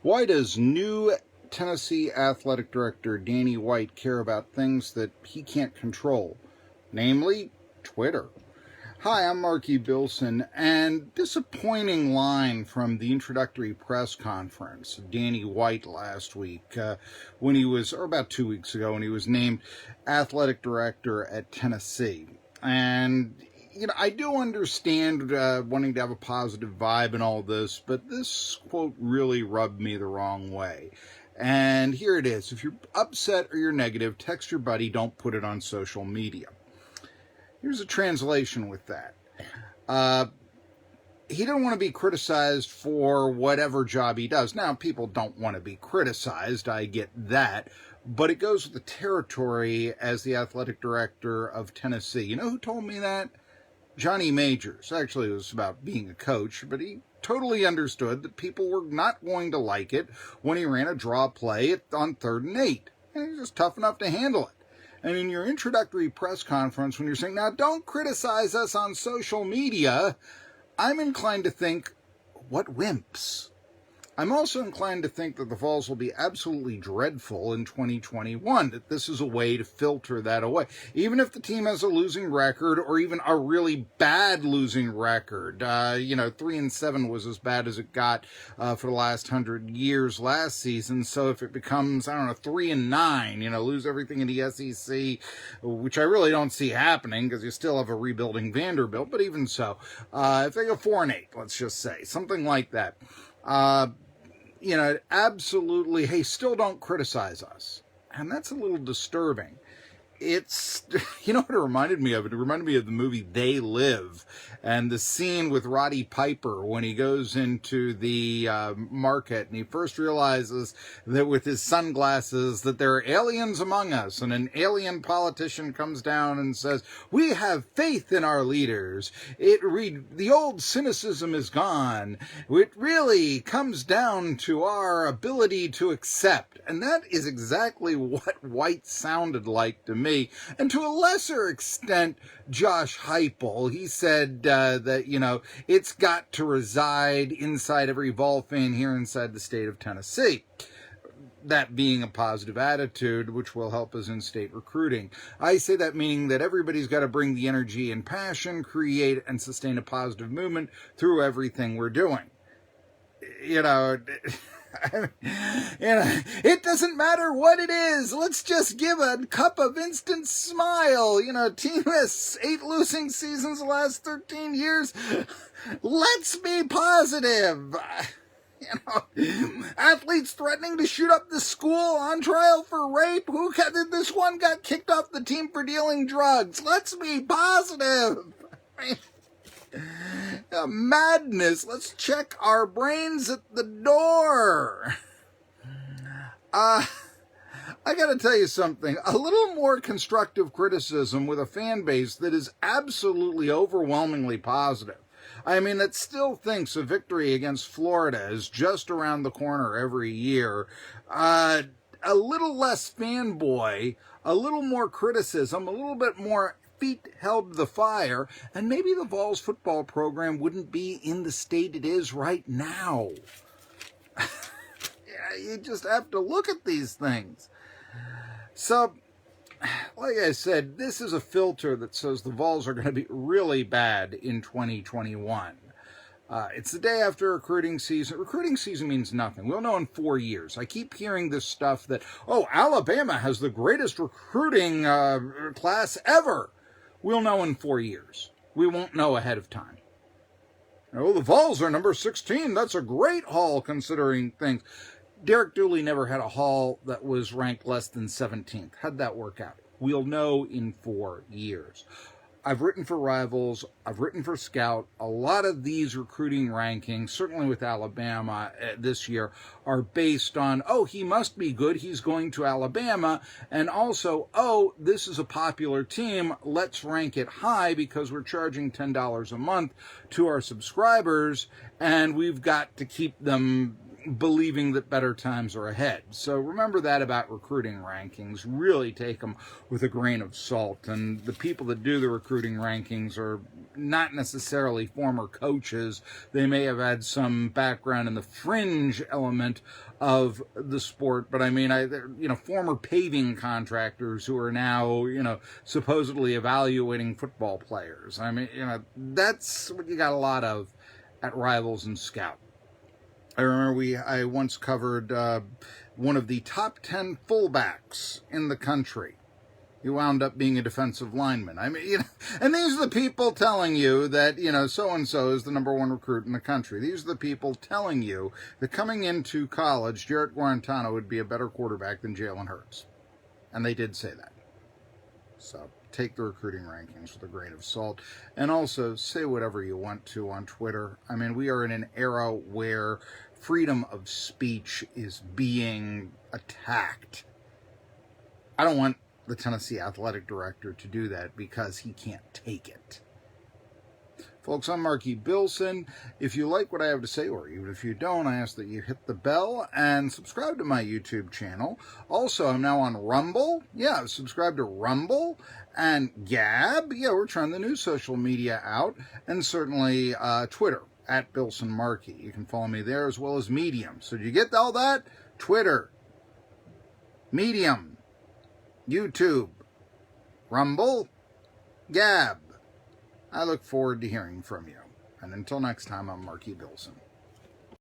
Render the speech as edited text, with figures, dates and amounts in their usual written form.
Why does new Tennessee athletic director Danny White care about things that he can't control, namely Twitter? Hi, I'm Marky Billson, and disappointing line from the introductory press conference of Danny White last week, when he was, or about 2 weeks ago, when he was named athletic director at Tennessee. And I do understand wanting to have a positive vibe and all this, but this quote really rubbed me the wrong way. And here it is. If you're upset or you're negative, text your buddy. Don't put it on social media. Here's a translation with that. He didn't want to be criticized for whatever job he does. Now, people don't want to be criticized. I get that. But it goes with the territory as the athletic director of Tennessee. You know who told me that? Johnny Majors. Actually, it was about being a coach, but he totally understood that people were not going to like it when he ran a draw play on 3rd and 8. And he's just tough enough to handle it. And in your introductory press conference, when you're saying, now don't criticize us on social media, I'm inclined to think, what wimps? I'm also inclined to think that the Vols will be absolutely dreadful in 2021, that this is a way to filter that away. Even if the team has a losing record or even a really bad losing record, 3-7 was as bad as it got for the last 100 years last season. So if it becomes, 3-9, lose everything in the SEC, which I really don't see happening because you still have a rebuilding Vanderbilt, but even so, if they go 4-8, let's just say, something like that. Absolutely, hey, still don't criticize us. And that's a little disturbing. It's, what it reminded me of? It reminded me of the movie They Live and the scene with Roddy Piper when he goes into the market and he first realizes that with his sunglasses that there are aliens among us, and an alien politician comes down and says, we have faith in our leaders. The old cynicism is gone. It really comes down to our ability to accept. And that is exactly what White sounded like to me. And to a lesser extent, Josh Heupel, he said that, it's got to reside inside every Vol fan here inside the state of Tennessee. That being a positive attitude, which will help us in state recruiting. I say that meaning that everybody's got to bring the energy and passion, create and sustain a positive movement through everything we're doing. It doesn't matter what it is. Let's just give a cup of instant smile. Team has 8 losing seasons the last 13 years. Let's be positive. Athletes threatening to shoot up the school, on trial for rape. This one got kicked off the team for dealing drugs. Let's be positive. Madness. Let's check our brains at the door. I gotta tell you something. A little more constructive criticism with a fan base that is absolutely overwhelmingly positive. That still thinks a victory against Florida is just around the corner every year. A little less fanboy, a little more criticism, a little bit more feet held to the fire, and maybe the Vols football program wouldn't be in the state it is right now. You just have to look at these things. So, like I said, this is a filter that says the Vols are going to be really bad in 2021. It's the day after recruiting season. Recruiting season means nothing. We'll know in 4 years. I keep hearing this stuff that, Alabama has the greatest recruiting class ever. We'll know in 4 years. We won't know ahead of time. The Vols are number 16. That's a great haul considering things. Derek Dooley never had a haul that was ranked less than 17th. How'd that work out? We'll know in 4 years. I've written for Rivals. I've written for Scout. A lot of these recruiting rankings, certainly with Alabama this year, are based on, he must be good. He's going to Alabama. And also, this is a popular team. Let's rank it high because we're charging $10 a month to our subscribers. And we've got to keep them believing that better times are ahead. So remember that about recruiting rankings. Really take them with a grain of salt. And the people that do the recruiting rankings are not necessarily former coaches. They may have had some background in the fringe element of the sport, but I mean, former paving contractors who are now, supposedly evaluating football players. I mean, that's what you got a lot of at Rivals and Scout. I remember I once covered one of the top 10 fullbacks in the country. He wound up being a defensive lineman. I mean, and these are the people telling you that, so-and-so is the number one recruit in the country. These are the people telling you that coming into college, Jarrett Guarantano would be a better quarterback than Jalen Hurts. And they did say that. So take the recruiting rankings with a grain of salt. And also say whatever you want to on Twitter. I mean, we are in an era where freedom of speech is being attacked. I don't want the Tennessee athletic director to do that because he can't take it. Folks, I'm Marky Billson. If you like what I have to say, or even if you don't, I ask that you hit the bell and subscribe to my YouTube channel. Also, I'm now on Rumble. Yeah, subscribe to Rumble and Gab. Yeah, we're trying the new social media out. And certainly Twitter, at Billson Marky. You can follow me there as well as Medium. So did you get all that? Twitter, Medium, YouTube, Rumble, Gab. I look forward to hearing from you. And until next time, I'm Marky Billson.